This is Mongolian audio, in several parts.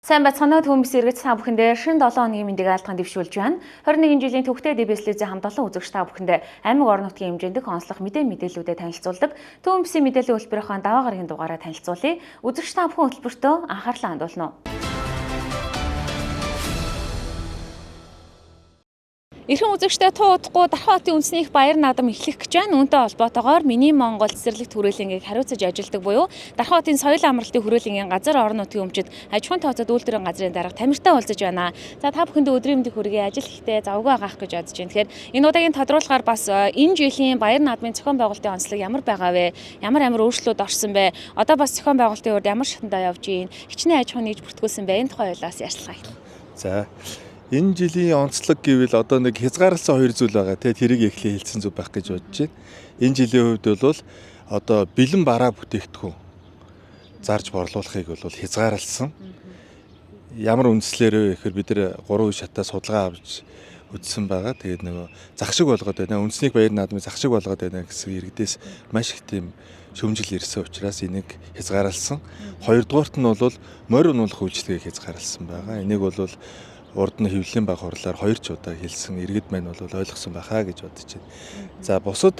Сайн байцгаана төмс эргэж та бүхэндээ шин 7 хоногийн мэндийг айлтган дэвшүүлж байна. 21 жилийн төвхтэй дэбэслэзээ хамт олон үзэгч та бүхэндээ аймаг орон нутгийн хэмжээндх онцлог мэдээллүүдэд танилцуулдаг. Төмсийн мэдээллийн хөтөлбөрийн даваа гарагийн дугаараа танилцуулъя. Үзэгч та бүхэн хөтөлбөртөө анхаарлаа хандуулна уу. Эрхэм үзэгчтэй туудахгүй Дархан хотын үндэсний их баяр наадам эхлэх гэж байна. Үүнтэй холбоотойгоор Миний Монгол цэцэрлэгт хүрээлэнгийг хариуцаж ажилладаг буюу Дархан хотын соёл амралтын хүрээлэнгийн газар орон нутгийн өмчөд аж ахуйн тооцоод үйлдвэрийн газрын дарга Тамиртай уулзаж байна. За та бүхэндээ өдрийн мэндийг хүргэе. Ажил ихтэй завгүй агаах гэж бодож байна. Тэгэхээр энэ удаагийн тодруулахаар бас энэ жилийн баяр наадмын зохион байгуулалтын онцлог ямар байгаа вэ? Ямар өөрчлөлт орсон бэ? Одоо бас зохион байгуулалтын урд ямар шатндаа явж байна? Хичнээн аж ахуй нэгж бүртгүүлсэн бэ? Энэ тухай ойлаас ярьцгаая. За энэ жилийн онцлог гэвэл одоо нэг хязгаарлалсан хоёр зүйл байгаа. Тэрийг эхлээ хэлсэн зүг байх гэж бодож байна. Энэ жилийн хувьд бол одоо бэлэн бараа бүтээгдэхүүн зарж борлуулахыг бол хязгаарлалсан. Ямар үндслээр вэ гэхээр бид нэр 3 шатаа судалгаа авч үзсэн байгаа. Тэгээд нөгөө зах шиг болгоод байна. Үндэсний баяр наадмын зах шиг болгоод байна гэсэн иргэдээс маш их тийм шөмжил ирсэн учраас энийг хязгаарлалсан. Хоёрдугаарт нь бол морь унуулах үйлчлэгийг хязгаарлалсан байгаа. Энийг бол урд нь хэвлэлийн баг хурлаар 2 ч удаа хэлсэн иргэд маань бол ойлгосон байхаа гэж бодож байна. За бусад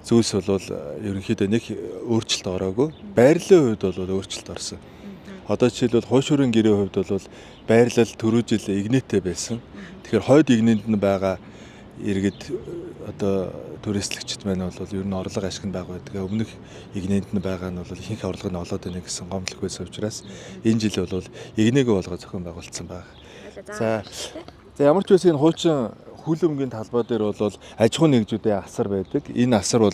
зүйлс бол ерөнхийдөө нэг өөрчлөлт ороогүй. Байрлалын хувьд бол өөрчлөлт орсон. Одоо жишээлбэл хойш хүрэн гэрээ хувьд бол байрлал түрүү жил игнэтэй байсан. Тэгэхээр хойд игнэнд нь байгаа иргэд одоо туристлэгчд маань бол ер нь орлого ашигт байгаа байдаг. Өмнөх игнэнд нь байгаа нь бол ихэнх орлого нь олоод байна гэсэн гомдлог байсан учраас энэ жил бол игнээгөө болгоо зохион байгуулсан байна. За ямар ч байсан энэ хуучин хүл өмгийн талбай дээр бол аж ахуйн нэгжүүдийн асар байдаг. Энэ асар бол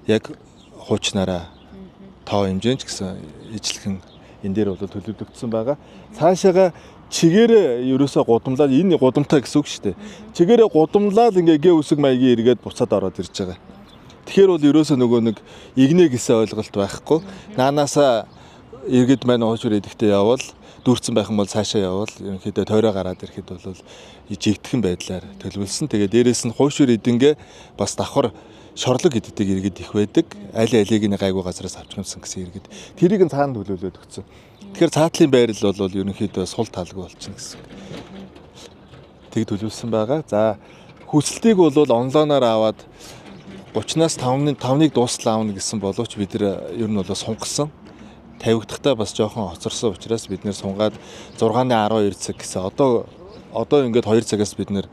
яг хуучнаараа тоо хэмжээнд гэсэн ижлэхэн энэ дээр бол төлөвлөгдсөн байгаа. Цаашаага чигээрээ ерөөсөө гудамлаад энэ гудамтай гэсэн үг шүү дээ. Чигээрээ гудамлаад ингээ гээ үсэг маягийн эргээд буцаад ороод ирж байгаа. Тэгэхээр бол ерөөсөө нөгөө нэг игнэ гэсэн ойлголт байхгүй. Наанаасаа иргэд маань хуучир идэхтэй явбал дүүрсэн байх юм бол цаашаа явбал ерөнхийдөө тойроо гараад ирэхэд бол жигдхэн байдлаар төлөвлөсөн. Тэгээ дээрэс нь хуучир идэнгээ бас давхар шорлог иддэг иргэд их байдаг. Аль алийг нэг гайгүй газараас авчирсан гэсэн иргэд. Тэрийг нь цаана төлөвлөд өгсөн. Тэгэхээр цаатлын байрал бол ерөнхийдөө сул талгүй болчихно гэсэн. Тэг төлөвлөсөн байгаа. За хүсэлтийг бол онлайнаар аваад 30-аас 5-ыг дуустал аавна гэсэн боловч бид нар ер нь бол сунгасан. Тавигдахдаа бас жоохон хоцорсон учраас бид нэр сунгаад 6-ны 12 цаг гэсэн одоо ингээд 2 цагаас бид нэр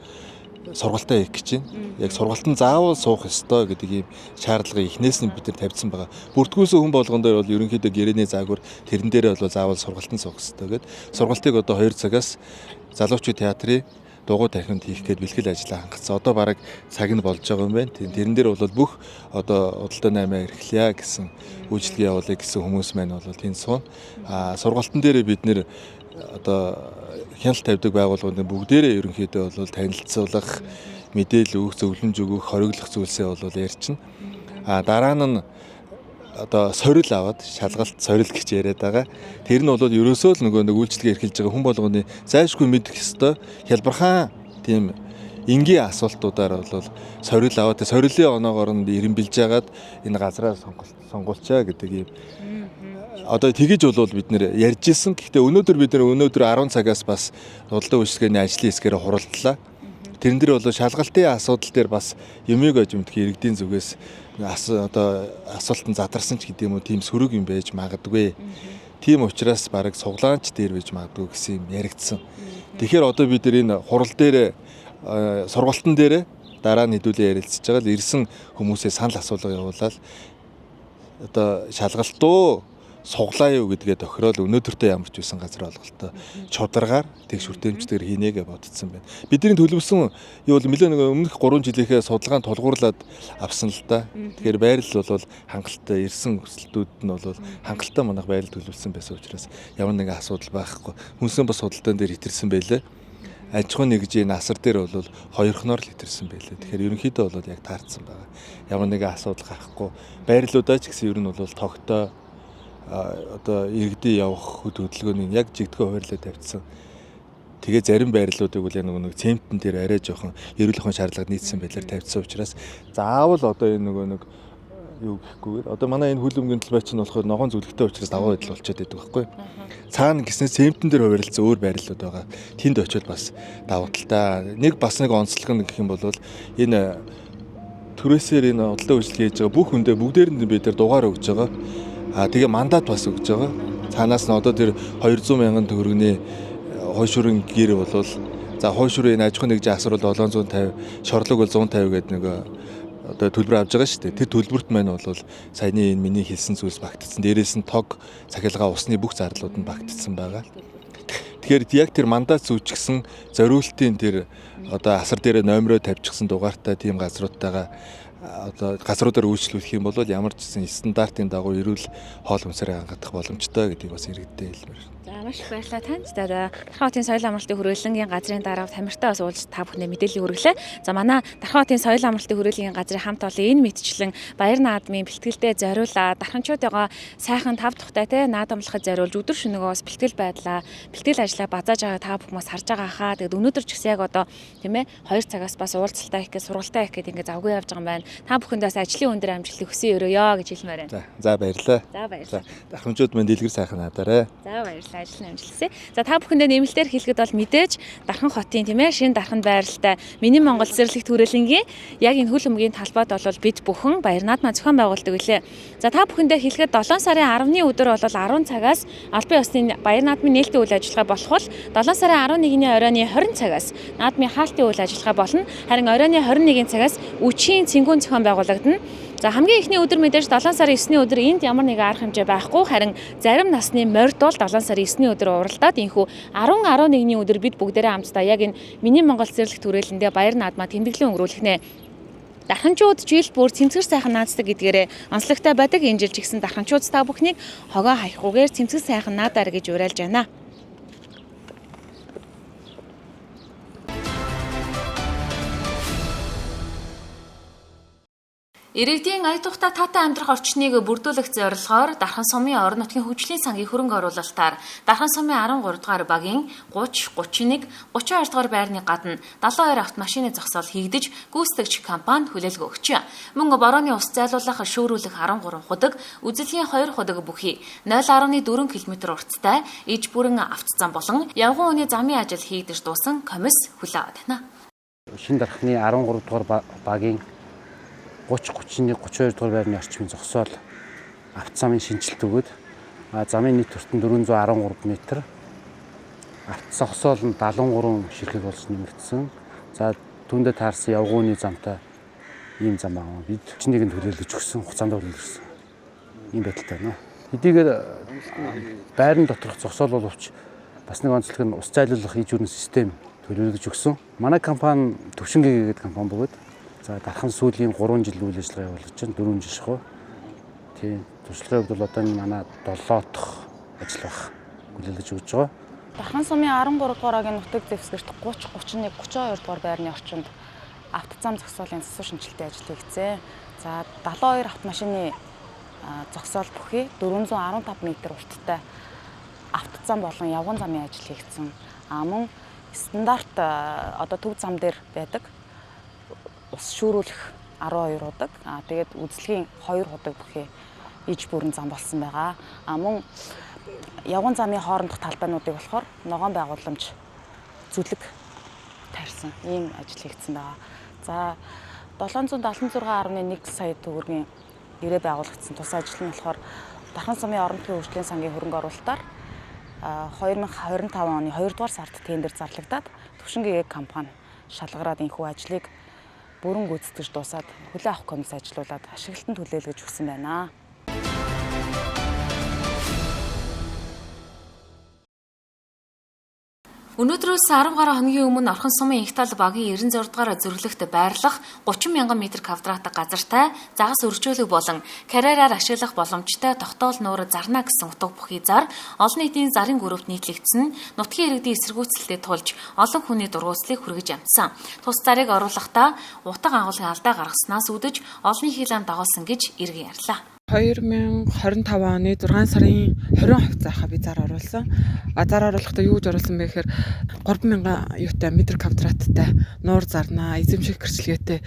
сургалтаа хийх гэж байна. Яг сургалтанд заавал суух ёстой гэдэг ийм шаардлагыг эхнээс нь бид нар тавьсан байгаа. Бүртгүүлсэн хүн болгон дээр бол ерөнхийдөө гэрээний заагвар тэрэн дээрээ бол заавал сургалтанд суух ёстой гэдэг. Сургалтыг одоо 2 цагаас залуучууд театрын дугуй тархинд хийх гээд бэлтгэл ажиллаа хангацсан. Одоо бараг цаг нь болж байгаа юм байна. Тэрэн дээр бол бүх одоо худалдаа 8 эрхлэе гэсэн үйлчлэгээ явуулъя гэсэн хүмүүс маань бол тэнд суун. Сургалтын дээр бид нэр одоо хяналт тавьдаг байгууллагууд бүгдээрээ ерөнхийдөө бол танилцуулах, мэдээлэл өгөх, зөвлөмж өгөх, хориглох зүйлсээ бол ярьчихна. Дараа нь одоо сорил аваад шалгалт сорил гэж яриад байгаа. Тэр нь бол ерөөсөө л нөгөө нэг үйлчлэгээ эрхэлж байгаа хүн болгоны зайлшгүй мэдэх ёстой хялбархан тийм энгийн асуултуудаар бол сорил аваад сорилын оноогоор нь ирэмбэлж яагаад энэ газраа сонгуулчаа гэдэг юм. Одоо тэгэж бол бид нэр ярьж исэн. Гэхдээ өнөөдөр 10 цагаас бас худалдаа үйлчлэгээний ажлын хэсгээрээ хуралдлаа. Тэрэн дээр бол шалгалтын асуудал дээр бас юмыг ажимдах иргэдийн зүгээс одоо асуултанд задарсан ч гэдэг юм уу тийм сөрөг юм байж магадгүй. Тийм учраас бараг суглаанч дээр байж магадгүй гэсэн юм яригдсан. Тэгэхээр одоо бид энэ хурал дээр сургалтын дээр дараа нь хэдүүлээ ярилцж байгаа л ирсэн хүмүүсээ санал асуулга явуулаад одоо шалгалтуу суглаа юу гэдгээ тохирол өнөөдөртөө ямар ч байсан газар олголтоо чударгаар тэгш хүртээмжтэйгээр хийнэ гэж бодсон байна. Бидний төлөвлөсөн юу бол нэлээд нэг өмнөх 3 жилийнхээ судалгаанд тулгуурлаад авсан л да. Тэгэхээр байрал бол хангалттай ирсэн хүсэлтүүд нь бол хангалттай манайх байрал төлөвлөсөн байсан учраас ямар нэгэн асуудал байхгүй. Хүнсэн бас судалдаан дээр хэтэрсэн байлээ. Аж ахуйн нэгжийн асар дээр бол хоёрхноор л хэтэрсэн байлээ. Тэгэхээр ерөнхийдөө бол яг таарсан байгаа. Ямар нэгэн асуудал гарахгүй. Байрлалуудаа ч гэсэн ер нь бол тогтоо одоо иргэдийн явах хөдөлгөөний яг жигдгөө хуваарлаа тавьчихсан. Тэгээ зарим байрлалуудыг бол нэг цементэн дээр арай жоохон эрүүл ухааны шаардлагад нийцсэн байдлаар тавьчихсан учраас заавал одоо энэ нэг юу гэхгүйгээр одоо манай энэ хөл өмгөндөл байч нь болохоор ногоон зүлэгтэй учраас даваа байдал болчиход байдаг байхгүй. Цаана гиснээ сэмтэн дээр хувиралцсан өөр байрлалууд байгаа. Тэнд очиод бас давуу талтай. Нэг бас нэг онцлог нь гэх юм бол энэ түрээсээр энэ одлоо үйлчлэг хийж байгаа бүх хүндээ бүгдээр нь бид нар дугаар өгж байгаа. Тэгээ мандат бас өгж байгаа. Цаанаас нь одоо тэр 200 мянган төгрөгийн хойш хүрэн гэр болвол за хойш хүрэн аж ахуйн нэгжийн асар бол 750, шорлог бол 150 гэдэг нэг одоо төлбөр авж байгаа шүү дээ. Тэр төлбөрт маань бол саяны энэ миний хэлсэн зүйлс багтцсан. Дээрээс нь тог, цахилгаан, усны бүх зарлууд нь багтцсан байгаа. Тэгэхээр яг тэр мандат зүүчгсэн зориултын тэр одоо асар дээр номероо тавьчихсан дугаартай тийм газруудтайгаа одоо газруудаар үйлчлүүлэх юм бол ямар ч гэсэн стандартын дагуу эрүүл хоол хүнсээр хангах боломжтой гэдгийг бас иргэддээ хэлмээр. За маш их баярлалаа танд. За Дархан хотын соёл амралтын хүрээлэнгийн газрын дарга Тамиртай бас уулзж та бүхэнд мэдээлэл хүргэлээ. За манай Дархан хотын соёл амралтын хүрээлэнгийн газрын хамт олон энэ мэтчлэн баяр наадмын бэлтгэлдээ зориулаад дарханчуудаа сайхан тав тухтай те наадамлахад зориулж өдөр шөнөгөөс бэлтгэл байдлаа бэлтгэл ажлаа базааж байгаа та бүхэн бас харж байгаа хаа. Тэгэд өнөөдөр ч гэсэн яг одоо тийм ээ 2 цагаас бас уулзалтаа их гэж сургалтаа их гэдэг ингээд завгүй явж байгаа юм байна. Та бүхэндээ бас ажлын өндөр амжилт хүсье өрөөё гэж хэлмээр байна. За баярлалаа. За баярлалаа. Дархамжууд мань дэлгэр сайхан наадаарай. За баярлалаа. Ажлын амжилт. За та бүхэндээ нэмэлтээр хэлэхэд бол мэдээж Дархан хотын тийм ээ шинэ Дарханд байралтай Миний Монгол цэцэрлэгт хүрээлэнгийн яг энэ хөл өмгийн талбайд бол бид бүхэн баяр наадмаа зохион байгуулдаг билээ. За та бүхэндээ хэлэхэд 7 сарын 10-ны өдөр бол 10 цагаас албан ёсны баяр наадмын нээлтийн үйл ажиллагаа болох бол 7 сарын 11-ний оройны 20 цагаас наадмын хаалтын үйл ажиллагаа болно. Харин оройны 21 цагаас үчийн цэнгүүн зохион байгуулагдана. За хамгийн ихний өдөр мэдээж 7 сарын 9-ний өдөр энд ямар нэгэн арга хэмжээ байхгүй. Харин зарим насны морьд бол 7 сарын 9-ний өдөр уралдаад энхүү 10-11-ний өдөр бид бүгдээрээ хамтдаа яг энэ Миний Монгол цэцэрлэгт хүрээлэндээ баяр наадмаа тэмдэглэн өнгөрүүлэх нэ. Дарханчууд жил бүр цэмцгэр сайхан наацдаг гэдгээрээ онцлогтой байдаг. Энэ жил ч гэсэн дарханчууд та бүхнийг хогоо хаяхгүйгээр цэмцгэр сайхан наадаар гэж уриалж байна. Иргэдийн ая тухтай таатай амьдрах орчныг бүрдүүлэх зорилгоор Дархан сумын орон нутгийн хөгжлийн сангийн хөрөнгө оруулалтаар Дархан сумын 13 дугаар багийн 30, 31, 32 дугаар байрны гадна 72 автомашины зогсоол хийгдэж гүйцэтгэгч компани хүлээлт өгч. Мөн борооны ус зайлуулах шүүрүүлэх 13 худаг, үзэлгийн 2 худаг бүхий 0.4 км урттай иж бүрэн автозам болон явган үний замын ажил хийгдэж дуусан комисс хүлээвд байна. Шинэ Дарханы 13 дугаар багийн 30, 31, 32 дугаар байрны орчмын зогсоол автозамын шинжилт өгöd замын нийт хүртэн 413 м. Автозогсоол нь 73 ширхэг болж нэмэгдсэн. За түүндээ таарсан явгууны замтай ийм зам байгаа. Бид 41-нд хүлээлгэж өгсөн, хугацаанд хүлээлгэсэн. Ийм байдалтай байна. Хэдийгээр байрны доторх зогсоол боловч бас нэг онцлог нь ус зайлуулах иж бүрэн систем төлөвлөж өгсөн. Манай компани Төвшингээ гэдэг компани бөгөөд за Дархан сүүлийн 3 жил үйл ажиллагаа явуулж байна. 4 жил шахуу. Тийм. Туршлагын хувьд бол одоо энэ манай 7 дахь ажил баг хүлээлгэж өгч байгаа. Дархан сумын 13 дугаарагийн нутаг дэвсгэрт 30, 31, 32 дугаар байрны орчинд автозам зогсоолын засвар шинжилтийн ажил хийгдсэн. За 72 автомашины зогсоол бүхий 415 м урттай автозам болон явган замын ажил хийгдсэн. Мөн стандарт одоо төв зам дээр байдаг ус шүүрүүлэх 12 худаг. Тэгээд үзлэгийн 2 худаг бүхий иж бүрэн зам болсон байгаа. Мөн явган замын хоорондох талбайнуудыг болохоор ногоон байгууламж зүлэг тарьсан ийм ажил хийгдсэн байгаа. За 776.1 сая төгрөгийн ирээ байгуулагдсан тус ажил нь болохоор Дархан сумын орон нутгийн хөгжлийн сангийн хөрөнгө оруулалтаар 2025 оны 2 дугаар сард тендер зарлагдаад Төвшингээ компани шалгараад энэхүү ажлыг бүрэн гүйцэтгэж дуусаад хүлээн авах комисс ажиллуулад ашиглалтанд хүлээлгэж өгсөн байна. Өнөөдрөөс 10 гаруй хоногийн өмнө Орхон сумын Инхтал багийн 96 дугаар зөвлөлтөд байрлах 30 мянган метр квадраттай газартай загас өргөжүүлэг болон карьераар ашиглах боломжтой тогтоол нуур зарна гэсэн утга бүхий зар олон нийтийн зарын группт нийтлэгдсэн нутгийн иргэдийн эсэргүүцэлтэд тулж олон хүний дургуутслыг хүргэж амжсан. Тус зарыг оруулахдаа утга агуулгын алдаа гаргаснаас үүдэж олонний хил ам дагуулсан гэж иргэн ярьлаа. 2025 оны 6 сарын 20 хавцаахаа би зар оруулсан. Зар оруулахдаа юу гэж оруулсан бэ гэхээр 3000 юутай метр квадраттай нуур зарнаа, эзэмших гэрчлэгээтэй.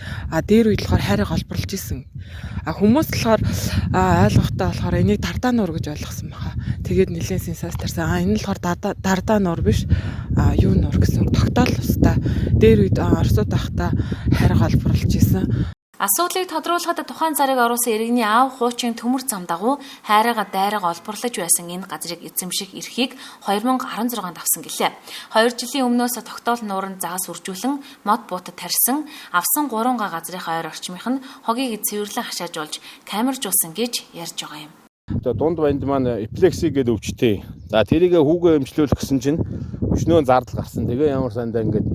Дээр үед болохоор хайрыг олборлж исэн. Хүмүүс болохоор ойлгохтой болохоор энийг дардаа нуур гэж ойлгосон баха. Тэгээд нэлээд сенсац тарсан. Энэ нь болохоор дардаа нуур биш. Юу нуур гэсэн тогтоол устаа. Дээр үед Оросууд байхдаа хайрыг олборлж исэн. Асуудлыг тодруулахад тухайн зарыг оруулсан иргэний аав хуучин төмөр зам дагуу хайраагаа дайраагаа олборлож байсан энэ газрыг эзэмших эрхийг 2016-нд авсан гэлээ. 2 жилийн өмнөөс тогтоол нууранд загас үржүүлэн мод буутад тарьсан авсан 3 газрынхаа ойр орчмынх нь хогийг цэвэрлэн хашаажуулж камержуулсан гэж ярьж байгаа юм. Дунд банд маань эпилепси гэдэг өвчтэй. За тэрийг хүүгээ эмчлүүлэх гэсэн чинь өчнөө зардал гарсан. Тэгээ ямар сандаа ингээд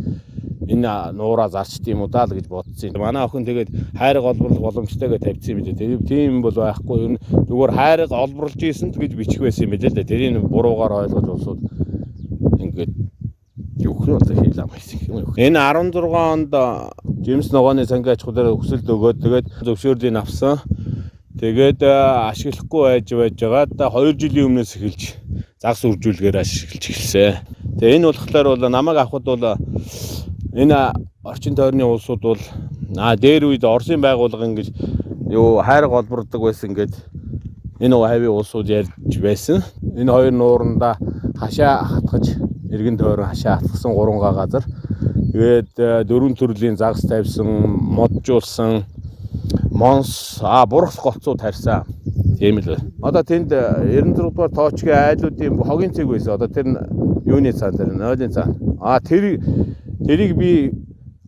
энэ нуураа зарчт юм уу даа л гэж бодсон. Манай охин тэгээд хайрыг олборлох боломжтой гэж тавьсан юм билээ. Тийм бол байхгүй. Ер нь зүгээр хайрыг олборлж ийсэн гэж бичих байсан юм билээ л дээ. Тэрийг буруугаар ойлгож улсууд ингээд юу хөрөнд хийлээ байсан юм. Энэ 16 онд Жимс ногооны сангийн аж ахуйн өсөлт өгөөд тэгээд зөвшөөрлийг авсан. Тэгээд ашиглахгүй байж байгаад 2 жилийн өмнөөс эхэлж загас үржүүлгээр ашиглаж эхэлсэн. Тэгээ энэ болохоор бол намайг авахд бол энэ орчин тойрны улсууд бол дээр үед Оросын байгууллага ингэж юу хайрыг олбордог байсан гэд энэ хавийн улсууд ярьж байсан. Энэ хоёр нууранда хашаа хатгаж эргэн тойрон хашаа хатгсан 3 газар. Тэгээд 4 төрлийн загас тавьсан, моджуулсан, монс бургас голцоо тарьсан. Тийм л. Одоо тэнд 96 дугаар тоочгийн айлуудын хогийн цэг байсан. Одоо тэр юуны цаан тэр нойлын цаан. Тэрийг би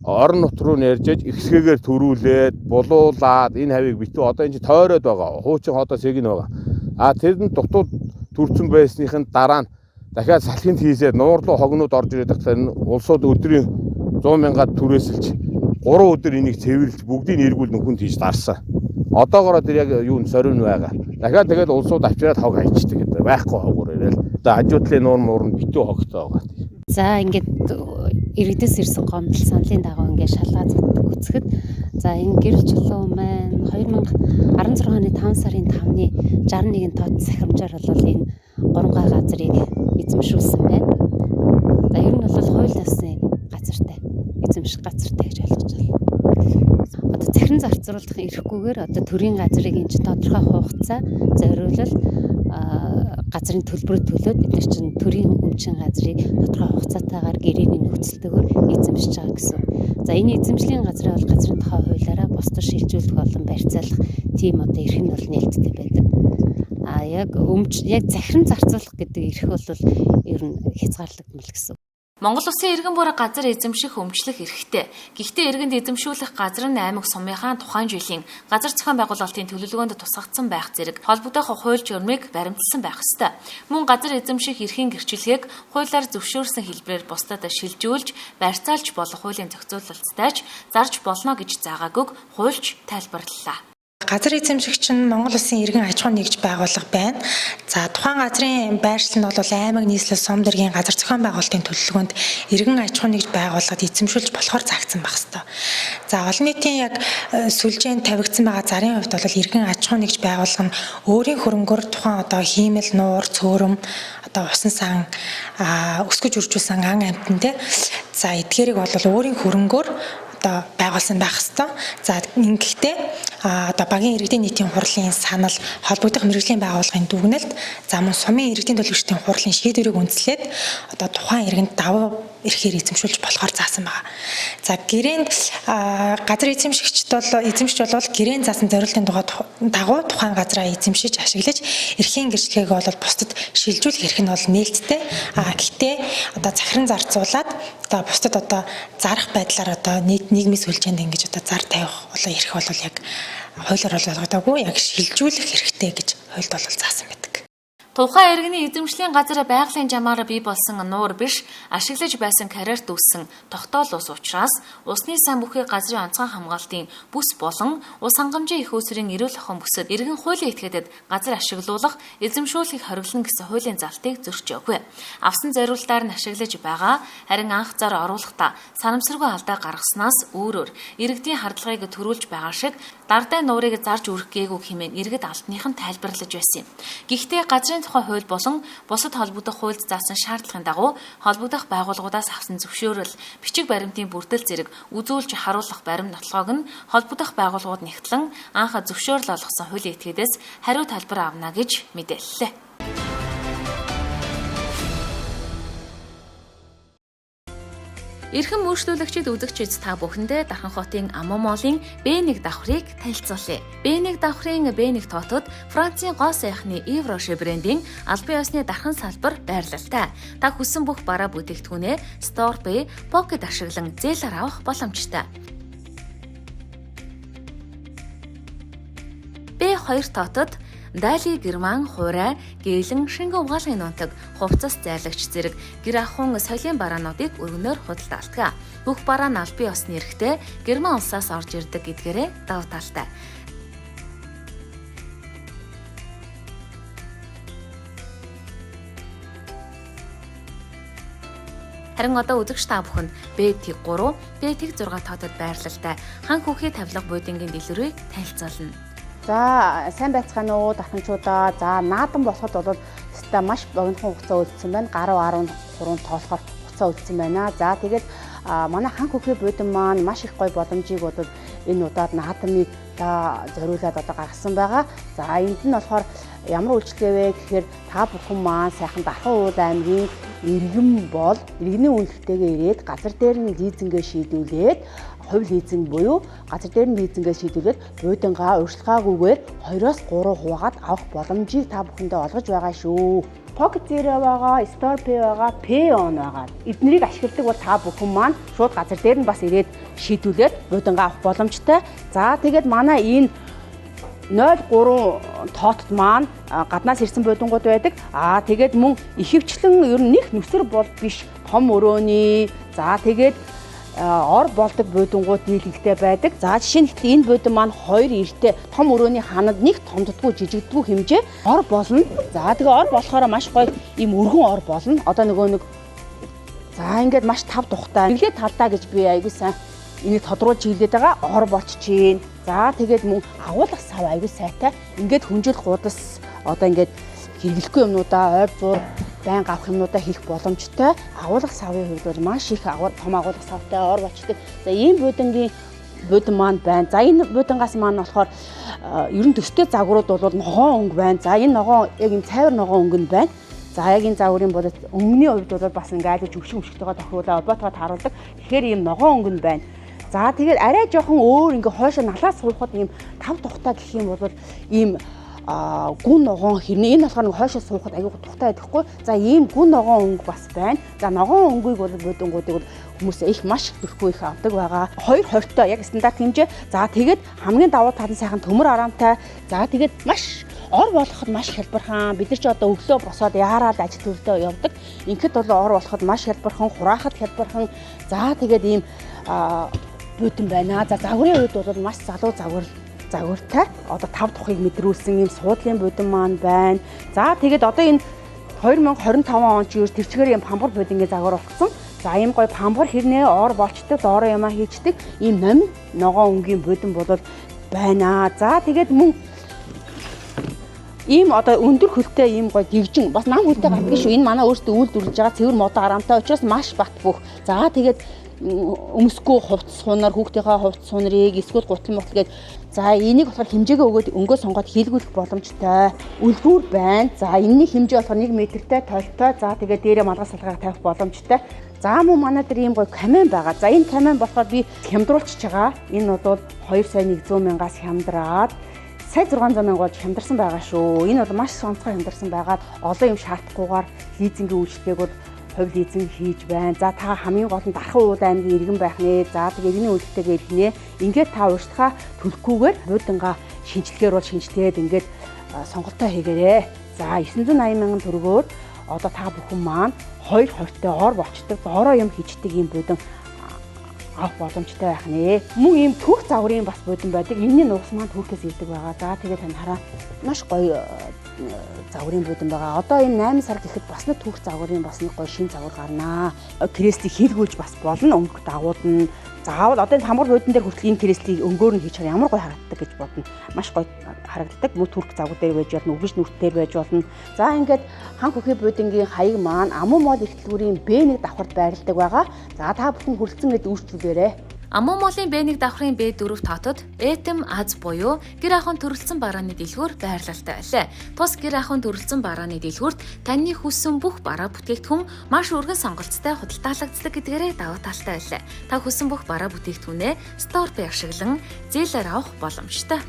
орон нут руу нэржээж ихсгээгээр төрүүлээд булуулад энэ хавийг битүү одоо энэ тойроод байгаа. Хуучин хотоос яг нь байгаа. Тэр нь дутууд төрцөн байсныхын дараа нь дахиад салхинд хийсээд нуур руу хогнууд орж ирээд тэгэхээр улсууд өдрийн 100 мянгаад түрээсэлж 3 өдөр энийг цэвэрлж бүгдийг эргүүл нүхэнд хийж дарсан. Одоогоор тэр яг юу сорин байгаа. Дахиад тэгээд улсууд авчираад хог хайчдаг гэдэг. Байхгүй хогоор ирээл. Одоо хажуудлын нуур нь битүү хогтой байгаа. За ингээд иргэдээс ирсэн гомдол саналын дагуу ингээд шалгаа үзэхэд за энэ гэрэл чулуун маань 2016 оны 5 сарын 5-ны 61 тоод сахимжаар бол энэ 3 газрыг эзэмшүүлсэн байна. За ер нь бол хууль ёсны газартай эзэмших газартай гэж ойлгож байна. Одоо захиран зарцуулах эрхгүйгээр одоо төрийн газрыг энэ тодорхой хугацаа зориулал газрын төлбөрөд төлөөд бид нар чинь төрийн өмчин газрыг тодорхой хугацаатаагаар гэрээг нөхцөлтөөр эзэмшиж байгаа гэсэн. За энэ эзэмшлийн газрыг бол газрын тухай хуулиараа бусдад шилжүүлэх болон барьцаалах тийм одоо эрх нь бол нээлттэй байдаг. Яг захиран зарцуулах гэдэг эрх бол ер нь хязгаарлагдмал гэсэн. Монгол Улсын иргэн буруу газар эзэмших өмчлөх эрхтэй. Гэхдээ иргэнд эзэмшүүлэх газар нь аймаг сумынхаа тухайн жилийн газар зохион байгуулалтын төлөвлөгөөнд тусгагдсан байх зэрэг холбогдох хууль журмыг баримталсан байх ёстой. Мөн газар эзэмших эрхийн гэрчлэгийг хуулиар зөвшөөрсөн хэлбэрээр бусдад шилжүүлж, барьцаалж болох хуулийн зохицуулалтайч зарж болно гэж заагаагүй хуульч тайлбарллаа. Газар эзэмшигч нь Монгол Улсын иргэн аж ахуйн нэгж байгууллага байна. За тухайн газрын байршил нь бол аймаг нийслэл сум дэргийн газар зохион байгуулалтын төлөвлөгөөнд иргэн аж ахуйн нэгж байгууллагад эзэмшүүлж болохоор заагдсан байх ёстой. За олон нийтийн яг сүлжээнд тавигдсан байгаа зарын хувьд бол иргэн аж ахуйн нэгж байгууллага нь өөрийн хөрөнгөөр тухайн одоо хиймэл, нуур, цөөрөм, одоо усан сан өсгөж үржүүлсэн ан амьтан за эдгээрийг бол өөрийн хөрөнгөөр одоо байгуулсан байх ёстой. За ингэхдээ одоо багийн иргэдийн нийтийн хурлын санал, холбогдох мэргэжлийн байгууллагын дүгнэлт, за мөн сумын иргэдийн төлөвлөгчдийн хурлын шийдвэрийг үндэслээд одоо тухайн иргэнд давуу эрхээр эзэмшүүлж болохоор заасан байгаа. За гэрээнд газар эзэмшигчд бол гэрээн заасан зорилтын дагуу тухайн газраа эзэмшиж ашиглаж эрхийн гэрчлэгийг бол бусдад шилжүүлэх эрх нь бол нээлттэй. Гэхдээ одоо захиран зарцуулаад одоо бусдад одоо зарах байдлаар одоо нийгмийн сүлжээнд ингэж одоо зар тавих бол эрх бол яг хуулиар болгодоогүй яг шилжүүлэх хэрэгтэй гэж хуульд бол заасан байдаг. Тухайн иргэний эзэмшлийн газар байгалийн жамаар бий болсон нуур биш ашиглаж байсан карьерт үүссэн тогтоол ус учраас усны сан бүхий газрын онцгой хамгаалтын бүс болон ус хангамжийн их үүсвэрийн эрүүл ахуйн бүсэд иргэн хуулийн этгээдэд газар ашиглуулах, эзэмшүүлэхийг хориглоно гэсэн хуулийн залтыг зөрчиж өгье. Авсан зориултаар нь ашиглаж байгаа харин анх зар оруулахдаа санамсаргүй алдаа гаргаснаас өөрөөр иргэдийн хардлагыг төрүүлж байгаа шиг дардаа нуурыг зарж үрэх гээгүй хэмээн иргэд алтных нь тайлбарлаж байсан юм. Гэхдээ газрын тухай хууль болон бусад холбогдох хуульд заасан шаардлагын дагуу холбогдох байгууллагуудаас авсан зөвшөөрөл, бичиг баримтын бүрдэл зэрэг үзүүлж харуулах баримт нотлогоог нь холбогдох байгууллагууд нэгтлэн анх зөвшөөрөл олгосон хуулийн этгээдээс хариу талбар авна гэж мэдээллээ. Эрхэм үйлчлүүлэгчид үзэгчид та бүхэндээ Дархан хотын Амомолын B1 давхрыг танилцуулъя. B1 давхрын B1 тоотод Францын гоо сайхны Yves Rocher брендийн албан ёсны дархан салбар байрлалтай. Та хүссэн бүх бараа бүтээгдэхүүнээ Store B Pocket ашиглан зээлээр авах боломжтой. B2 тоотод Дали герман хуурай, гээлэн шингэн угаалгын нунтаг, хувцас зайлагч зэрэг гэр ахуйн соёлын бараануудыг өргөнөөр худалдаалдаг. Бүх бараа нь албан ёсны эрхтэй Герман улсаас орж ирдэг гэдгээрээ давуу талтай. Харин одоо үзэгч та бүхэнд B-3, B-6 тоотод байрлалтай хан хүүхий тавилга будингийн дэлгүүрийг танилцуулна. За сайн байцгаана уу дахинчудаа. За наадан болоход бол өстой маш богинохон хугацаа үлдсэн байна. Гаруй 13 тоолохоор хугацаа үлдсэн байна. За тэгээд манай хан хүүхий будин маань маш их гоё боломжийг бодод энэ удаад наадамыг зориулаад одоо гаргасан байгаа. За энд нь болохоор ямар үйлчлэгээ вэ гэхээр та бүхэн маань сайхан Дархан уул аймгийн иргэн бол иргэний үнэлгээтэйгээ ирээд газар дээр нь лизингээ шийдүүлээд хувь лизинг буюу газар дээр нь лизингээ шийдүүлээд будингаа урьдчилгаагүйгээр 2-3 хуваагаад авах боломжийг та бүхэндээ олгож байгаа шүү. Pocket Zero байгаа, Store P байгаа, P-on байгаа. Эднэрийг ашигладаг бол та бүхэн маань шууд газар дээр нь бас ирээд шийдүүлээд будингаа авах боломжтой. За тэгээд манай энэ 03 тоотод маань гаднаас ирсэн будингууд байдаг. Тэгээд мөн ихэвчлэн ер нь нэг нүсэр бол биш том өрөөний. За тэгээд ор болдог будингууд нийлэгдээ байдаг. За жишээ нь энэ будин маань 2 эрттэй том өрөөний ханад нэг томддгүй жижигдгүй хэмжээ ор болно. За тэгээ ор болохоор маш гоё ийм өргөн ор болно. Одоо нөгөө нэг за ингээд маш тав тухтай. Нэглээ талдаа гэж би айгүй сайн энийг тодруулж хэлээд байгаа. Ор болчихжээ. За тэгээд мөн агуулгах сав айгүй сайтай. Ингээд хүнжил гудас одоо ингээд хэрэглэхгүй юмнуудаа ойр зур байн авах юмнуудаа хийх боломжтой. Агуулгах савын хувьд бол маш их том агуулгах савтай ор болчдөг. За ийм будин маань байна. За энэ будингаас маань болохоор ер нь төстэй загварууд бол ногоон өнгө байна. За энэ ногоон яг энэ цайвар ногоон өнгө нь байна. За яг энэ загварын бодол өнгөний хувьд бол бас ингээд айлж өвшгтэйгээ тохируулаа оботгоо харуулдаг. Тэгэхээр ийм ногоон өнгө нь байна. За тэгээд арай жоохон өөр ингээ хойшоо налаас суухад ийм тав тухтай гэх юм бол ийм гүн ногоон хэрнээ энэ болохоор хойшоо суухад аягүй тухтай байхгүй. За ийм гүн ногоон өнгө бас байна. За ногоон өнгөийг бол будингуудыг бол хүмүүс их маш төрхөө их авдаг байгаа. 2 хортой яг стандарт хэмжээ. За тэгээд хамгийн давуу тал нь сайхан төмөр араамтай. За тэгээд маш ор болоход маш хялбархан. Бид нар ч одоо өглөө босоод яараад ажил төрөлдөө явдаг. Ингээд бол ор болоход маш хялбархан, хураахад хялбархан. За тэгээд ийм будин байна. За загварын үед бол маш залуу загвартай. Одоо 5 тухыг мэдрүүлсэн ийм суудлын будин маань байна. За тэгээд одоо энэ 2025 он ч тэрчгээр ийм памбар будингийн загвар болсон. За ийм гоё памбар хэрнээ ор болчдөг, доороо ямаа хийчдэг ийм номин ногоон өнгийн будин бол байна. За тэгээд мөн ийм одоо өндөр хөлтэй ийм гоё гэгжин бас нам хөлтэй гадаг шүү. Энэ манай өөртөө үйлдвэрлэж байгаа цэвэр модон араамтай учраас маш бат бөх. За тэгээд өмсгөө хувцас сунаар хүүхдийнхээ хувцас сунарыг эсвэл гутал мутал гэж за энийг болохоор хэмжээгээ өгөөд өнгөө сонгоод хийлгүүлэх боломжтой. Үлгүүр байна. За энэний хэмжээ болохоор 1 м-тэй толтой. За тэгээд дээрээ малгай салгааг тавих боломжтой. За мөн манай дээр ийм гоё камин байгаа. За энэ камин болохоор би хямдруулчихж байгаа. Энэ бол 2 сая 100 мянгаас хямдраад сая 600 мянга болж хямдарсан байгаа шүү. Энэ бол маш онцгой хямдарсан байгаад олон юм шаардахгүйгээр лизингийн үйлчлэгийг бол хувь лизинг хийж байна. За та хамгийн гол нь Дархан уул аймгийн иргэн байх нэ. За тэгээ иргэний үйлчлэгээ ирнэ. Ингээд та урьдчилгаа төлөхгүйгээр будингаа шинжилгээр бол шинжилгээд ингээд сонголтоо хийгээрэй. За 980 мянган төгрөгөөр одоо та бүхэн маань 2 хортой ор болчтой доороо юм хийждэг юм будин авах боломжтой байх нэ. Мөн ийм түүх загварын бас будин байдаг. Энэний нугас маань түүхээс ирдэг байгаа. За тэгээд тань хараа маш гоё загварын будин байгаа. Одоо энэ 8 сар гэхэд бас нэг түүх загварын бас нэг гоё шин загвар гарнаа. Креслийг хийлгүүлж бас болно өнгө дагууд нь. Заавал одоо энэ хамгар будин дээр хүртэл энэ креслийг өнгөөр нь хийчихээр ямар гоё харагддаг гэж бодно. Маш гоё харагддаг. Мөн түрк загвар дээр байж болно, үгэж нүртээр байж болно. За ингээд хан хөхий будингийн хаяг маань Амуу моол эрхлэлгүүрийн Б1 давхарт байрладаг байгаа. За та бүхэн хүрэлцэн гээд үйлчлүүлээрэй. Амуу моолын Б1 давхрын Б4 тоотод Этем Аз буюу гэр ахуйн төрөлцсөн барааны дэлгүүр байрлалтай байлаа. Тус гэр ахуйн төрөлцсөн барааны дэлгүүрт таны хүссэн бүх бараа бүтээгдэхүүн маш өргөн сонголттой худалдаалагддаг гэдгээрээ давуу талтай байлаа. Та хүссэн бүх бараа бүтээгдэхүүнээ Store Pay ашиглан зээлээр авах боломжтой.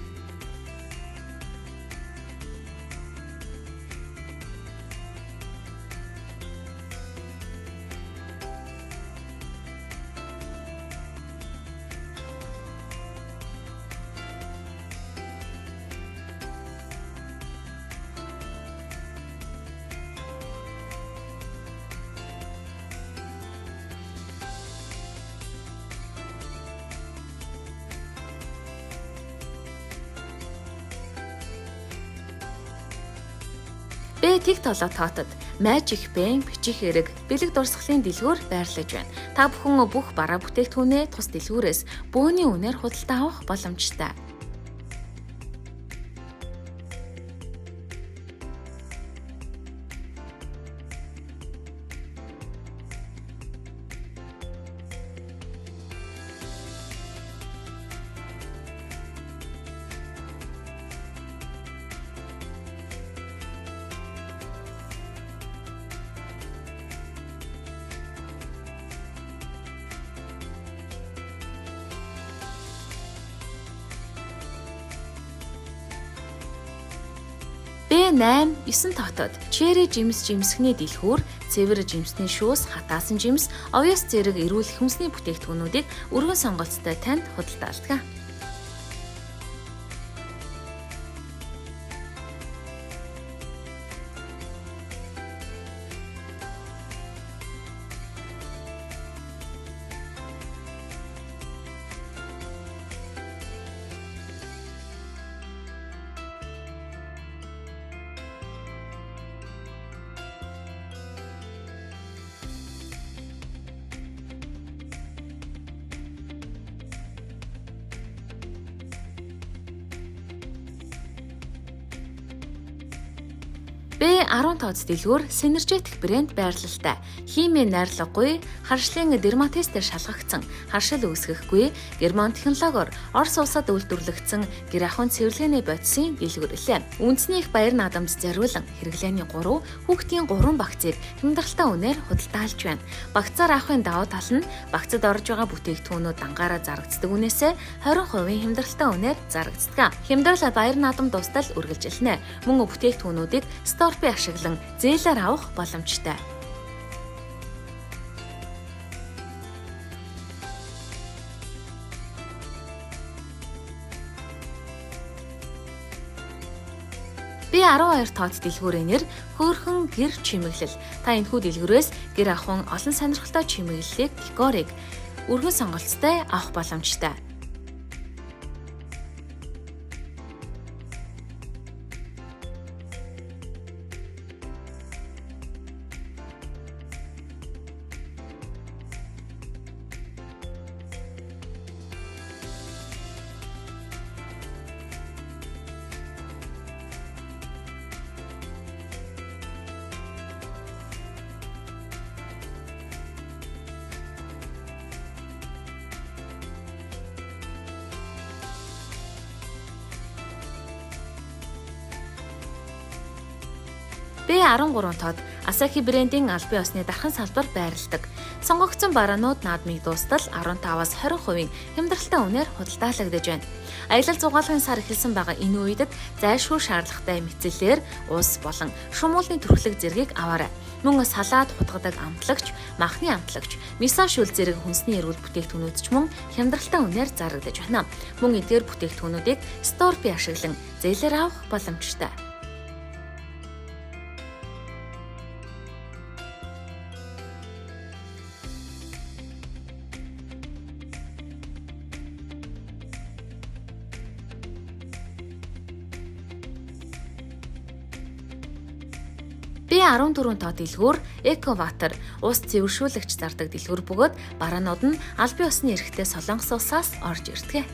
Тэг толоо тоотод Magic Bank бичих хэрэг бэлэг дурсгалын дэлгүүр байрлаж байна. Та бүхэн бүх бараа бүтээгдэхүүнээ тус дэлгүүрээс бөөний үнээр худалдаа авах боломжтой. Б8 9 тоотод Cherry жимс жимсхний дэлгүүр, цэвэр жимсний шүүс, хатаасан жимс, овёс зэрэг эрүүл хүнсний бүтээгдэхүүнүүдийг өргөн сонголттой танд худалдаалдаг. Б10 тооц дэлгүүр Synergetic брэнд байрлалтай. Химийн найрлагагүй, харшлын дерматистээр шалгагдсан, харшил үүсгэхгүй, герман технологиор Орос улсад үйлдвэрлэгдсэн гэр ахуйн цэвэрлэгээний бодисын дэлгүүр илээ. Үндэсний их баяр наадамд зориулан хэрэглээний 3, хүүхдийн 3 багцыг хямдгалтай үнээр худалдаалж байна. Багцаар авахын давуу тал нь багцад орж байгаа бүтээгдэхүүнүүд дангаараа зарагддаг үнээсээ 20% хямдгалтай үнээр зарагддаг. Хямдрал баяр наадам дуустал үргэлжилнэ. Мөн бүтээгдэхүүнүүдийг Store Pay ашиглан зээлээр авах боломжтой. Б12 тооц дэлгүүрийн нэр хөөрхөн гэр чимэглэл. Та энэхүү дэлгүүрээс гэр ахуйн олон сонирхолтой чимэглэлийг, декорыг өргөн сонголттой авах боломжтой. Б13 тоод Asahi брендийн албан ёсны дархан салбар байрладаг. Сонгогдсон бараанууд наадмыг дуустал 15-аас 20% хямдралтай үнээр худалдаалагдаж байна. Аялал зугаалгын сар эхэлсэн байгаа энэ үедэд зайлшгүй шаардлагатай мэдээлэлээр ус болон шумуулны төрхлөг зэргийг аваарай. Мөн салаад хутгадаг амтлагч, махны амтлагч, мисашүл зэрэг хүнсний эрүүл бүтээгдэхүүнүүд ч мөн хямдралтай үнээр зарагдаж байна. Мөн эдгээр бүтээгдэхүүнүүдийг Store Pay ашиглан зээлээр авах боломжтой. B14 тоо дэлгүүр Экватор ус цэвэршүүлэгч зардаг дэлгүүр бөгөөд бараанууд нь албан ёсны эрхтэй Солонгос улсаас орж ирдэг.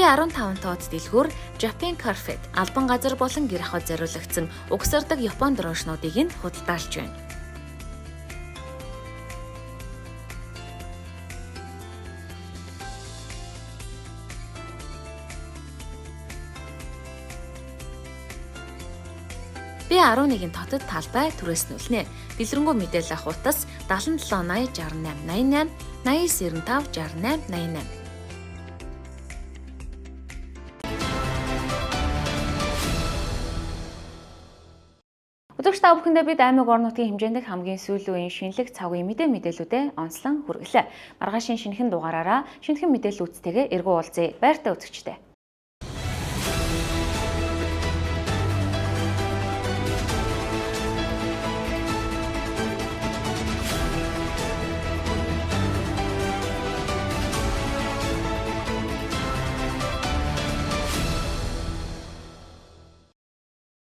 B15 тоод дэлгүүр Japan Carpet албан газар болон гэр ахуйд зориулагдсан угсардаг Япон дроошнуудыг нь худалдаалж байна. B11-ийн хотод талбай түрээснүүлнэ. Дэлгэрэнгүй мэдээлэл авах утас 77 80 68 88 89 95 68 88. Өдөрт та бүхэндээ бид аймаг орон нутгийн хэмжээнд хамгийн сүүлийн шинэлэг цагийн мэдээллүүдэд онцлон хүргэлээ. Маргаашийн шинэхэн дугаараараа шинэхэн мэдээллүүдтэйгээ эргүү уулзъя. Баяртай үзэгчдээ.